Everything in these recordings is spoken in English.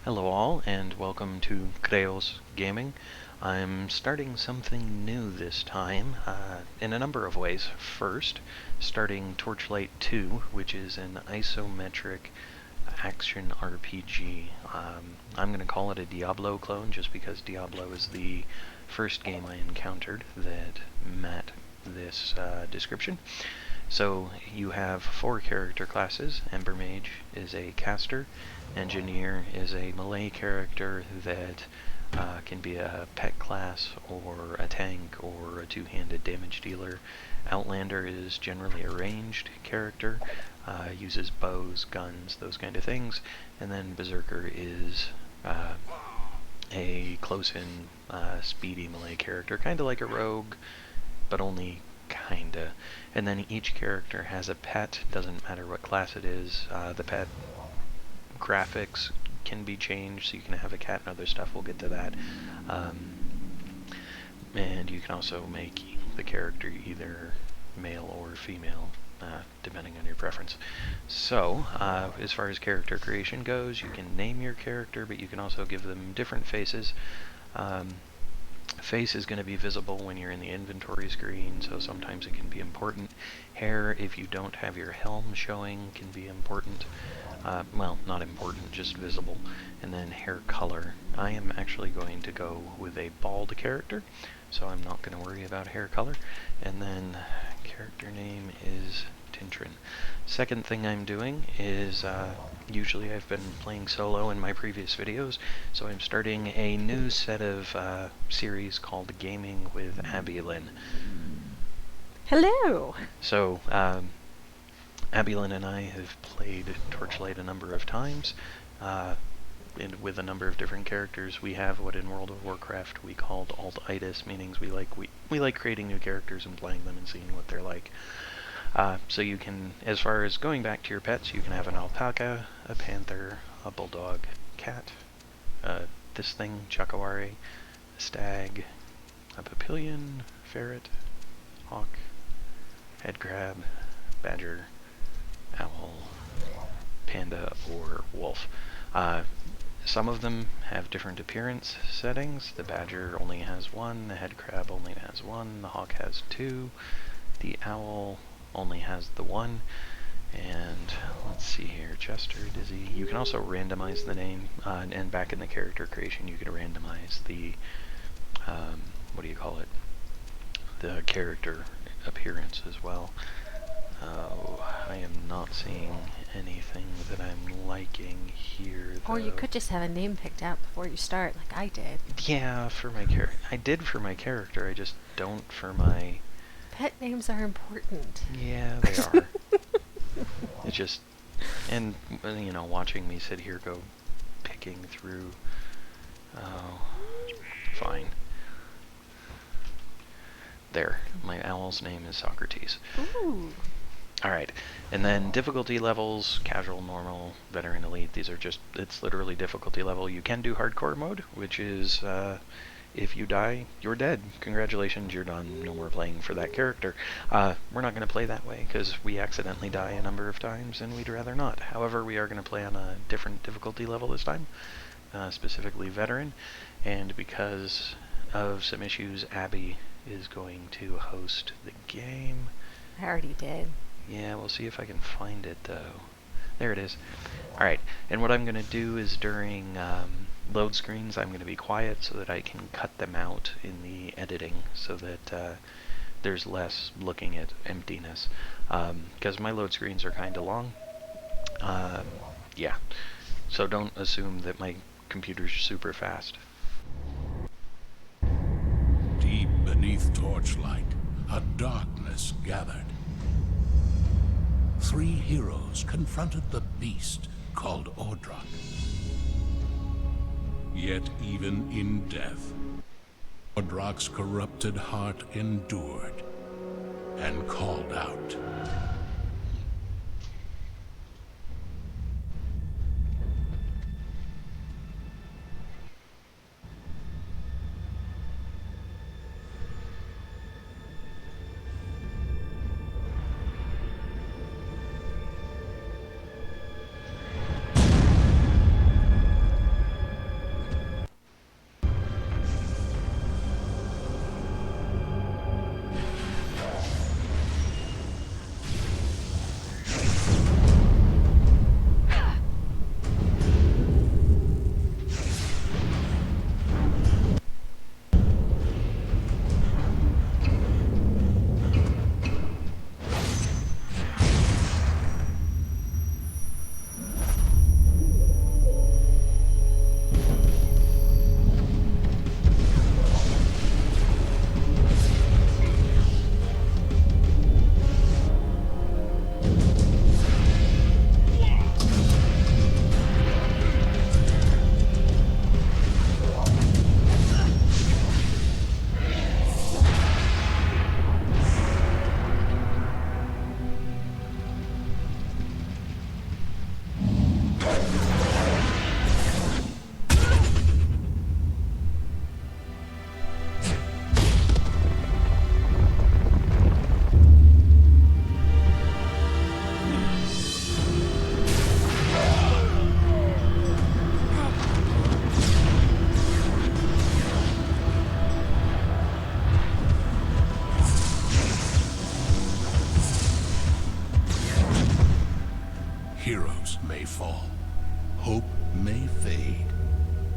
Hello all, and welcome to Creos Gaming. I'm starting something new this time, in a number of ways. First, starting Torchlight 2, which is an isometric action RPG. I'm going to call it a Diablo clone, just because Diablo is the first game I encountered that met this description. So you have 4 character classes. Embermage is a caster. Engineer is a melee character that can be a pet class or a tank or a two-handed damage dealer. Outlander is generally a ranged character, uses bows, guns, those kind of things. And then Berserker is a close-in, speedy melee character, kind of like a rogue, but only kinda. And then each character has a pet, doesn't matter what class it is. The pet graphics can be changed, so you can have a cat and other stuff. We'll get to that. And you can also make the character either male or female, depending on your preference. So, as far as character creation goes, you can name your character, but you can also give them different faces. Face is going to be visible when you're in the inventory screen, so sometimes it can be important. Hair, if you don't have your helm showing, can be important. Well, not important, just visible. And then hair color. I am actually going to go with a bald character, so I'm not going to worry about hair color. And then character name is Tintran. Second thing I'm doing is, usually I've been playing solo in my previous videos, so I'm starting a new set of series called Gaming with Abilynn. Hello! So, Abilynn and I have played Torchlight a number of times, and with a number of different characters. We have what in World of Warcraft we called alt-itis, meaning we like creating new characters and playing them and seeing what they're like. So you can, as far as going back to your pets, you can have an alpaca, a panther, a bulldog, cat, this thing, chakawari, a stag, a papillion, ferret, hawk, head crab, badger, owl, panda, or wolf. Some of them have different appearance settings. The badger only has 1, the head crab only has 1, the hawk has 2, the owl only has the 1, and let's see here, Chester, Dizzy. You can also randomize the name, and back in the character creation you can randomize the, what do you call it, the character appearance as well. I am not seeing anything that I'm liking here, though. Or you could just have a name picked out before you start, like I did. Yeah, for my character. I did for my character, I just don't for my... Pet names are important. Yeah, they are. It's just... And, you know, watching me sit here go picking through... Oh, fine. There, my owl's name is Socrates. Ooh. Alright, and then difficulty levels, casual, normal, veteran, elite. These are just, it's literally difficulty level. You can do hardcore mode, which is, if you die, you're dead. Congratulations, you're done. No more playing for that character. We're not going to play that way, because we accidentally die a number of times, and we'd rather not. However, we are going to play on a different difficulty level this time, specifically veteran, and because of some issues, Abby is going to host the game. I already did. Yeah, we'll see if I can find it, though. There it is. Alright, and what I'm going to do is during load screens, I'm going to be quiet so that I can cut them out in the editing so that there's less looking at emptiness. Because my load screens are kind of long. Yeah, so don't assume that my computer's super fast. Deep beneath Torchlight, a darkness gathered. 3 heroes confronted the beast called Ordrak. Yet even in death, Ordrak's corrupted heart endured and called out. may fade,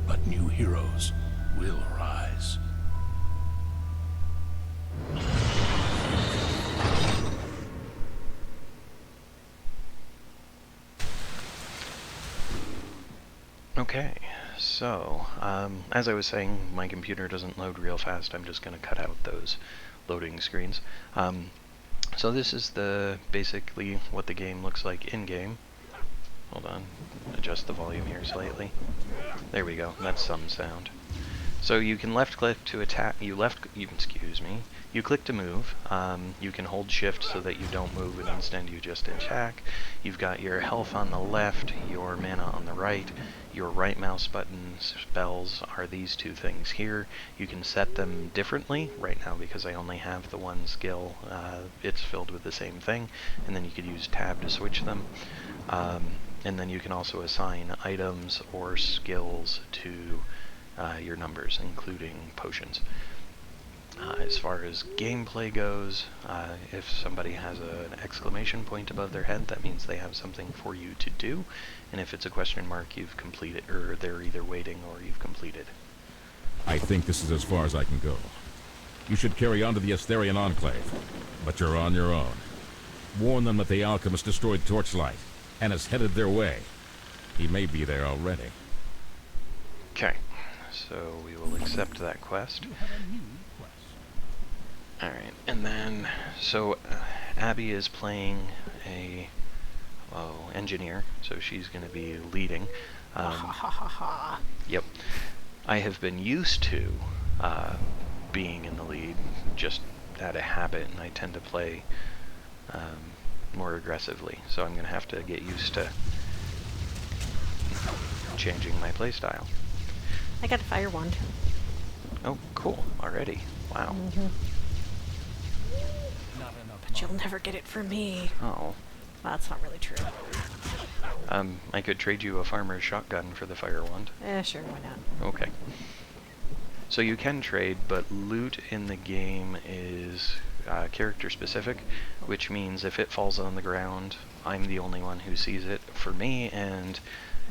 but new heroes will arise. Okay, so, as I was saying, my computer doesn't load real fast. I'm just going to cut out those loading screens. So this is basically what the game looks like in-game. Hold on, adjust the volume here slightly. There we go, that's some sound. So you can left click to attack, you click to move, you can hold shift so that you don't move and instead you just attack. You've got your health on the left, your mana on the right, your right mouse button spells are these two things here. You can set them differently. Right now, because I only have the one skill, it's filled with the same thing, and then you could use tab to switch them. And then you can also assign items or skills to your numbers, including potions. As far as gameplay goes, if somebody has an exclamation point above their head, that means they have something for you to do, and if it's a question mark, you've completed, or they're either waiting or you've completed. I think this is as far as I can go. You should carry on to the Estherian Enclave, but you're on your own. Warn them that the alchemist destroyed Torchlight, and is headed their way. He may be there already. Okay, so we will accept that quest. Alright, and then, so Abby is playing a engineer, so she's going to be leading. Yep. I have been used to being in the lead, just out of habit, and I tend to play more aggressively, so I'm going to have to get used to changing my playstyle. I got a fire wand. Oh, cool, already. Wow. But you'll never get it from me. Oh. Well, that's not really true. I could trade you a farmer's shotgun for the fire wand. Sure, why not? Okay. So you can trade, but loot in the game is character specific, which means if it falls on the ground, I'm the only one who sees it for me, and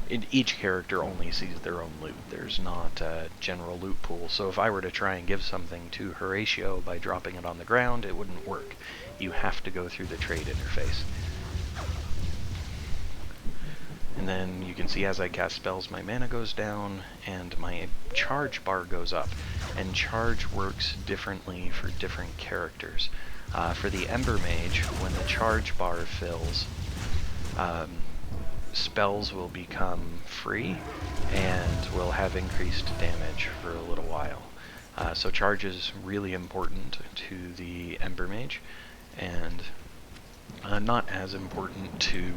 each character only sees their own loot. There's not a general loot pool, so if I were to try and give something to Horatio by dropping it on the ground, it wouldn't work. You have to go through the trade interface. And then you can see as I cast spells, my mana goes down and my charge bar goes up. And charge works differently for different characters. For the Embermage, when the charge bar fills, spells will become free and will have increased damage for a little while. So charge is really important to the Embermage, and not as important to...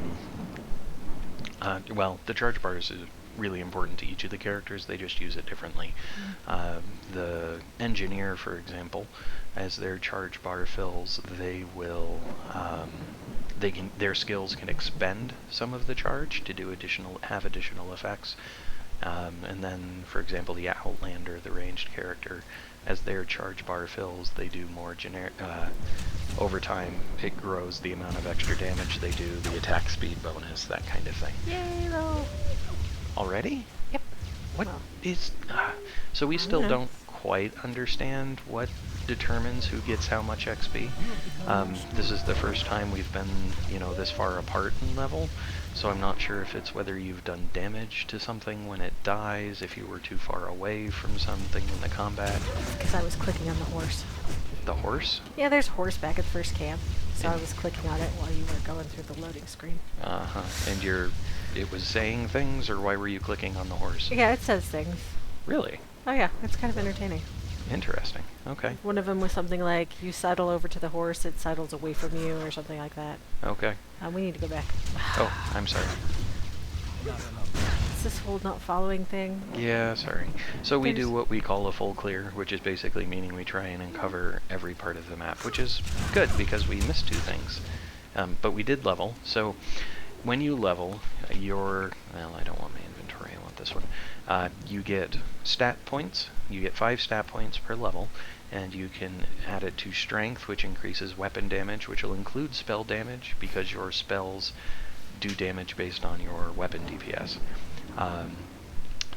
well, the charge bars is really important to each of the characters, they just use it differently. The engineer, for example, as their charge bar fills, they will... their skills can expend some of the charge to do additional effects. And then, for example, the Outlander, the ranged character, as their charge bar fills, they do more generic... over time, it grows the amount of extra damage they do, the attack speed bonus, that kind of thing. Yay, roll! Already? Yep. What Well, is... so we still don't quite understand what determines who gets how much XP. This is the first time we've been, this far apart in level, so I'm not sure if it's whether you've done damage to something when it dies, if you were too far away from something in the combat. because I was clicking on the horse. The horse? Yeah, there's a horse back at the first camp, so I was clicking on it while you were going through the loading screen. Uh-huh. And it was saying things, or why were you clicking on the horse? Yeah, it says things. Really? Oh yeah, it's kind of entertaining. Interesting. Okay. One of them was something like, you sidle over to the horse, it sidles away from you, or something like that. Okay. We need to go back. Oh, I'm sorry. It's this whole not following thing. Yeah, sorry. So we There's- do what we call a full clear, which is basically meaning we try and uncover every part of the map, which is good because we missed 2 things. But we did level, so when you level, well, I don't want my inventory, I want this one. You get stat points. You get 5 stat points per level, and you can add it to strength, which increases weapon damage, which will include spell damage because your spells do damage based on your weapon DPS.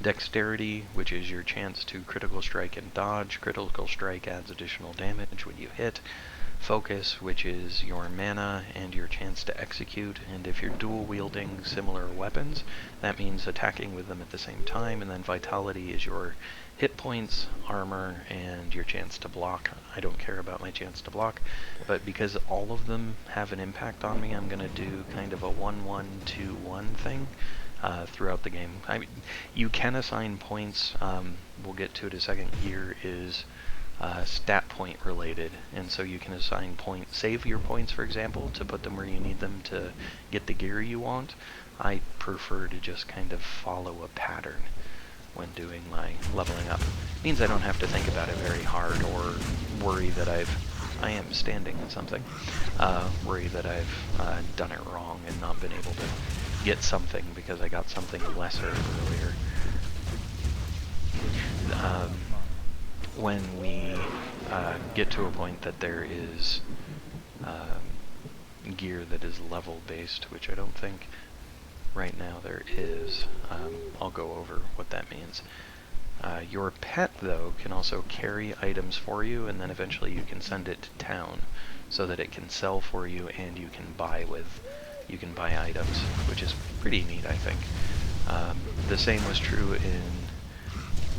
Dexterity, which is your chance to critical strike and dodge. Critical strike adds additional damage when you hit. Focus, which is your mana and your chance to execute, and if you're dual wielding similar weapons, that means attacking with them at the same time. And then Vitality is your hit points, armor, and your chance to block. I don't care about my chance to block, but because all of them have an impact on me, I'm going to do kind of a 1-1-2-1 thing throughout the game. I mean, you can assign points, we'll get to it in a second. Gear is stat point related, and so you can assign points, save your points for example, to put them where you need them to get the gear you want. I prefer to just kind of follow a pattern when doing my leveling up. It means I don't have to think about it very hard or worry that I am standing on something, worry that I've done it wrong and not been able to get something because I got something lesser earlier. When we get to a point that there is gear that is level based, which I don't think right now there is, I'll go over what that means. Your pet, though, can also carry items for you, and then eventually you can send it to town so that it can sell for you, and you can buy items, which is pretty neat, I think. The same was true in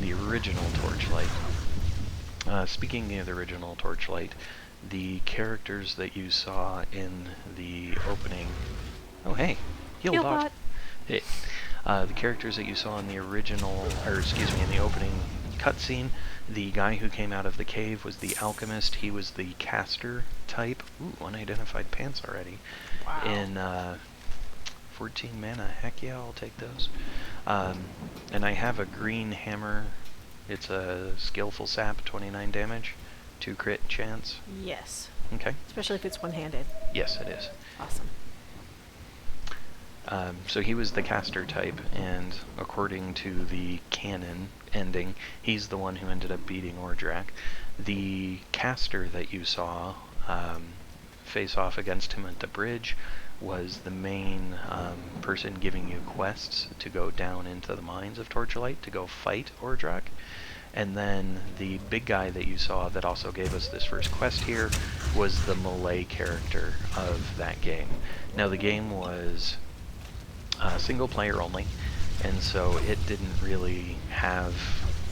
the original Torchlight. Speaking of the original Torchlight, the characters that you saw in the opening... Oh, hey! Healbot! Hey. The characters that you saw in the original, or excuse me, in the opening cutscene, the guy who came out of the cave was the alchemist. He was the caster type. Ooh, unidentified pants already. Wow. In 14 mana. Heck yeah, I'll take those. And I have a green hammer. It's a skillful sap, 29 damage, 2 crit chance. Yes. Okay. Especially if it's one-handed. Yes, it is. Awesome. So he was the caster type, and according to the canon ending, he's the one who ended up beating Ordrak. The caster that you saw face off against him at the bridge was the main person giving you quests to go down into the mines of Torchlight to go fight Ordrak. And then the big guy that you saw that also gave us this first quest here was the melee character of that game. Now the game was single player only, and so it didn't really have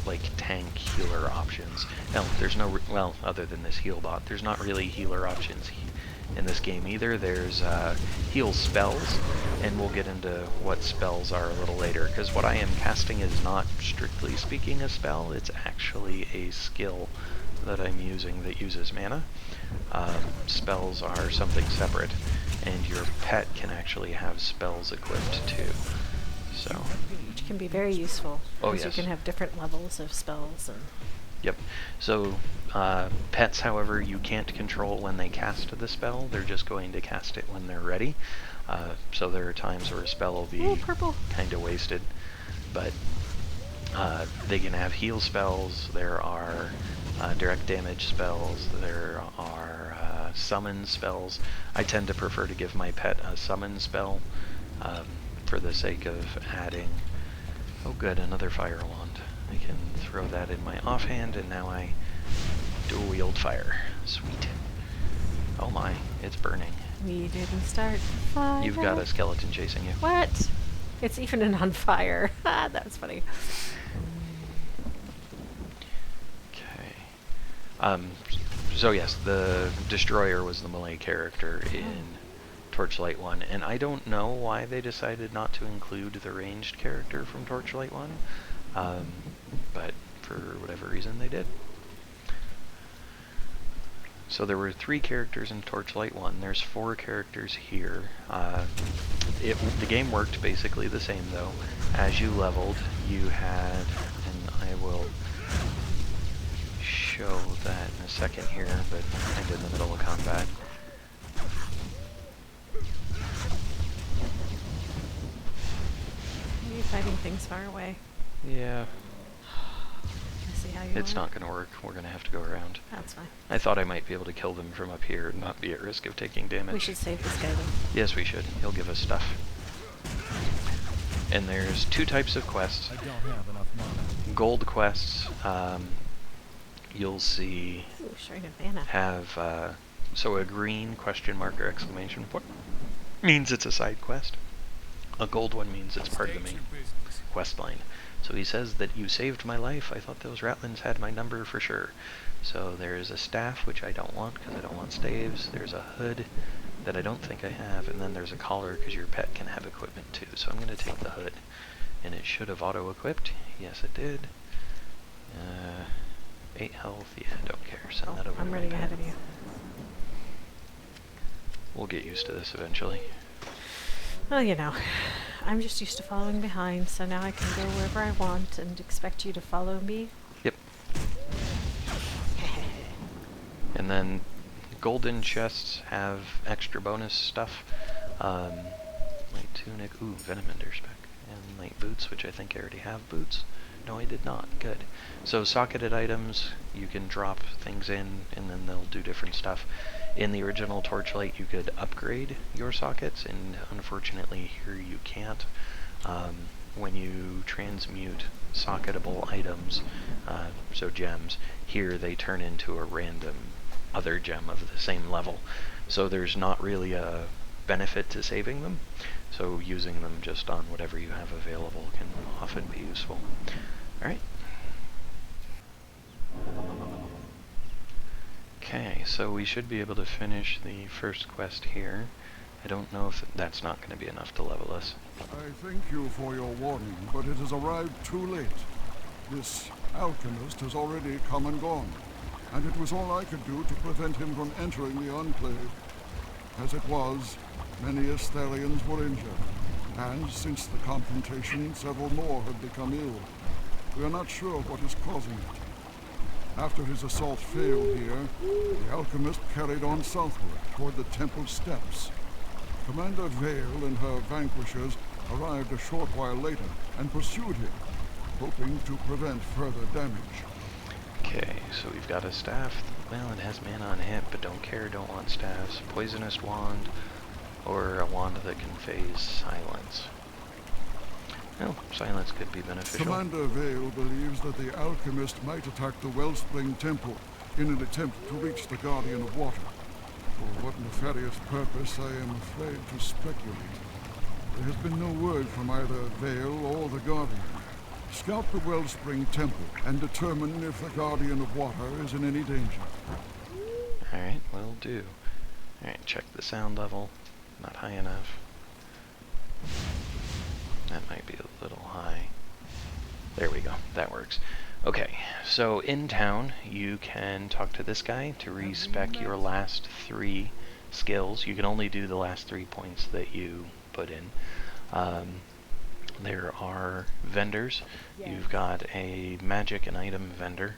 like tank healer options. Now there's no, well, other than this heal bot, there's not really healer options in this game either. There's heal spells, and we'll get into what spells are a little later, because what I am casting is not strictly speaking a spell, it's actually a skill that I'm using that uses mana. Spells are something separate, and your pet can actually have spells equipped too. So, Which can be very useful, Oh, because yes. you can have different levels of spells. And yep. So, pets, however, you can't control when they cast the spell. They're just going to cast it when they're ready. So there are times where a spell will be kind of wasted. But they can have heal spells. There are direct damage spells. There are summon spells. I tend to prefer to give my pet a summon spell for the sake of adding... Oh good, another fire wand. I can throw that in my offhand, and now I dual wield fire. Sweet. Oh my, it's burning. we didn't start fire. You've got a skeleton chasing you. What? It's even on fire. That was funny. Okay. So yes, the Destroyer was the melee character in Torchlight 1, and I don't know why they decided not to include the ranged character from Torchlight 1, but for whatever reason they did. So there were 3 characters in Torchlight 1, there's 4 characters here. The game worked basically the same though. As you leveled, you had, and I will show that in a second here, but I'm kind of in the middle of combat. Are you fighting things far away? Yeah, I see how you it's want not going to work. We're going to have to go around. it. That's fine. I thought I might be able to kill them from up here and not be at risk of taking damage. We should save this guy then. Yes, we should. He'll give us stuff. And there's two types of quests. I don't have enough mana. Gold quests, you'll see Ooh, Shrine of Mana. have, so a green question mark or exclamation point means it's a side quest. A gold one means it's part of the main quest line. So he says that you saved my life. I thought those ratlins had my number for sure. So there's a staff, which I don't want because I don't want staves. There's a hood that I don't think I have, and then there's a collar because your pet can have equipment too. So I'm going to take the hood, and it should have auto-equipped. Yes, it did. 8 health. Yeah, don't care. Send that over. I'm to running my ahead pet. of you. We'll get used to this eventually. Well, you know, I'm just used to following behind, so now I can go wherever I want and expect you to follow me. Yep. And then golden chests have extra bonus stuff. Light tunic, ooh, venomender spec. And light boots, which I think I already have boots. No, I did not. Good. So socketed items, you can drop things in, and then they'll do different stuff. In the original Torchlight, you could upgrade your sockets, and unfortunately here you can't. When you transmute socketable items, so gems, here they turn into a random other gem of the same level. So there's not really a benefit to saving them. So using them just on whatever you have available can often be useful. Alright. Okay, so we should be able to finish the first quest here. I don't know if that's not going to be enough to level us. I thank you for your warning, but it has arrived too late. This alchemist has already come and gone, and it was all I could do to prevent him from entering the Enclave. As it was, many Estherians were injured, and since the confrontation, several more have become ill. We are not sure what is causing it. After his assault failed here, the alchemist carried on southward toward the temple steps. Commander Vale and her vanquishers arrived a short while later and pursued him, hoping to prevent further damage. Okay, so we've got a staff. Well, it has mana on hit, but don't care, don't want staffs. Poisonous wand, or a wand that can phase silence. Well, silence could be beneficial. Commander Vale believes that the alchemist might attack the Wellspring Temple in an attempt to reach the Guardian of Water. For what nefarious purpose, I am afraid to speculate. There has been no word from either Vale or the Guardian. Scout the Wellspring Temple and determine if the Guardian of Water is in any danger. Alright, will do. Alright, check the sound level. Not high enough. That might be a little high. There we go. That works. Okay, so in town, you can talk to this guy to respec your last 3 skills. You can only do the last 3 points that you put in. There are vendors. You've got a magic and item vendor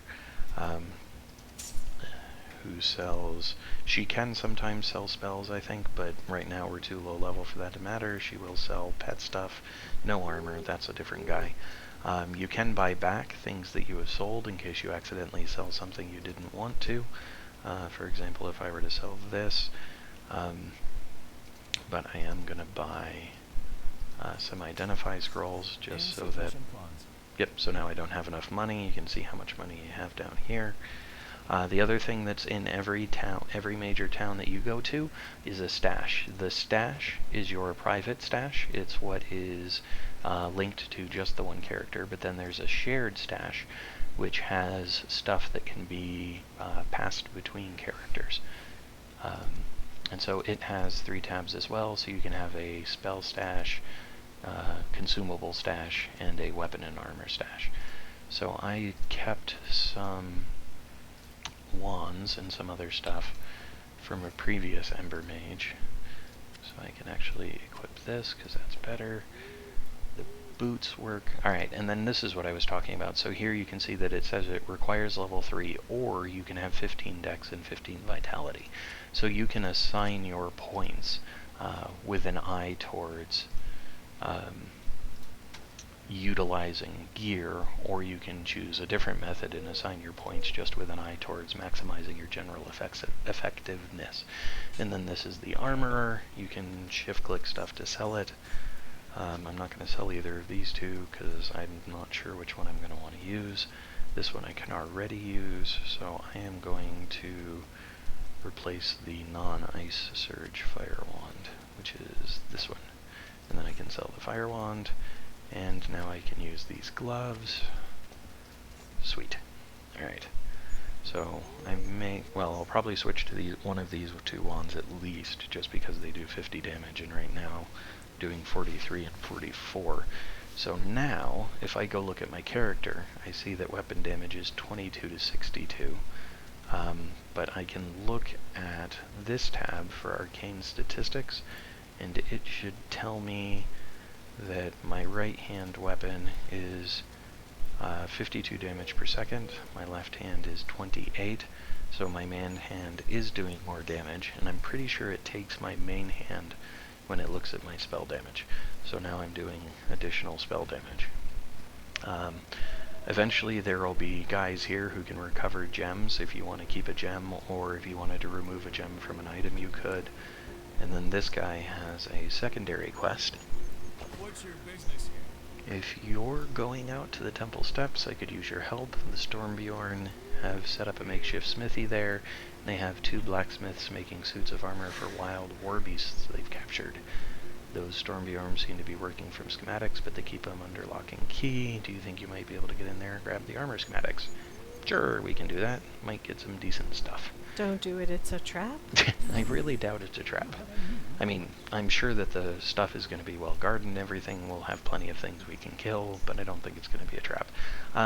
who sells... She can sometimes sell spells, I think, but right now we're too low level for that to matter. She will sell pet stuff. No armor, that's a different guy. You can buy back things that you have sold in case you accidentally sell something you didn't want to. For example, if I were to sell this, but I am going to buy some identify scrolls just so that... Yep, so now I don't have enough money. You can see how much money you have down here. The other thing that's in every town, every major town that you go to, is a stash. The stash is your private stash. It's what is linked to just the one character, but then there's a shared stash, which has stuff that can be passed between characters. And so it has 3 tabs as well, so you can have a spell stash, consumable stash, and a weapon and armor stash. So I kept some wands and some other stuff from a previous Embermage, so I can actually equip this because that's better. The boots work. Alright, and then this is what I was talking about. So here you can see that it says it requires level 3, or you can have 15 dex and 15 vitality. So you can assign your points with an eye towards utilizing gear, or you can choose a different method and assign your points just with an eye towards maximizing your general effectiveness. And then this is the armorer. You can shift click stuff to sell it. I'm not going to sell either of these two because I'm not sure which one I'm going to want to use. This one I can already use, so I am going to replace the non-ice surge fire wand, which is this one. And then I can sell the fire wand, and now I can use these gloves. Sweet. Alright. So I'll probably switch to one of these two wands at least, just because they do 50 damage, and right now doing 43 and 44. So now, if I go look at my character, I see that weapon damage is 22 to 62. But I can look at this tab for arcane statistics, and it should tell me that my right hand weapon is 52 damage per second, my left hand is 28, so my main hand is doing more damage, and I'm pretty sure it takes my main hand when it looks at my spell damage. So now I'm doing additional spell damage. Eventually there will be guys here who can recover gems if you want to keep a gem, or if you wanted to remove a gem from an item you could. And then this guy has a secondary quest. What's your business here? If you're going out to the temple steps, I could use your help. The Stormbjorn have set up a makeshift smithy there. They have 2 blacksmiths making suits of armor for wild warbeasts they've captured. Those Stormbjorns seem to be working from schematics, but they keep them under lock and key. Do you think you might be able to get in there and grab the armor schematics? Sure, we can do that. Might get some decent stuff. Don't do it, it's a trap. I really doubt it's a trap. I mean, I'm sure that the stuff is going to be well guarded and everything. We'll have plenty of things we can kill, but I don't think it's going to be a trap.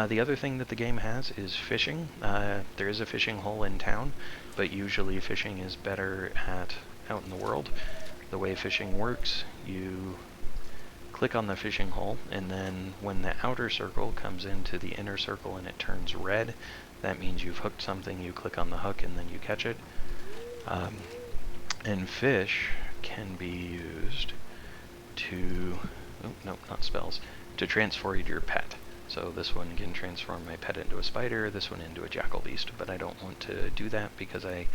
The other thing that the game has is fishing. There is a fishing hole in town, but usually fishing is better out in the world. The way fishing works, you click on the fishing hole, and then when the outer circle comes into the inner circle and it turns red, that means you've hooked something. You click on the hook and then you catch it. And fish can be used to, not spells, to transform your pet. So this one can transform my pet into a spider, this one into a jackal beast, but I don't want to do that because I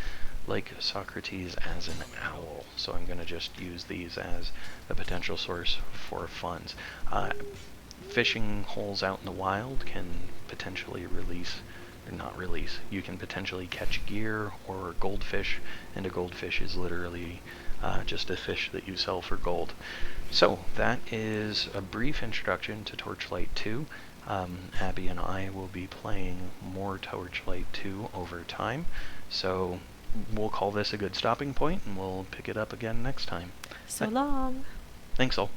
like Socrates as an owl, so I'm going to just use these as a potential source for funds. Fishing holes out in the wild can potentially you can potentially catch gear or goldfish, and a goldfish is literally just a fish that you sell for gold. So that is a brief introduction to Torchlight 2. Abby and I will be playing more Torchlight 2 over time, so we'll call this a good stopping point, and we'll pick it up again next time. So long. Thanks all.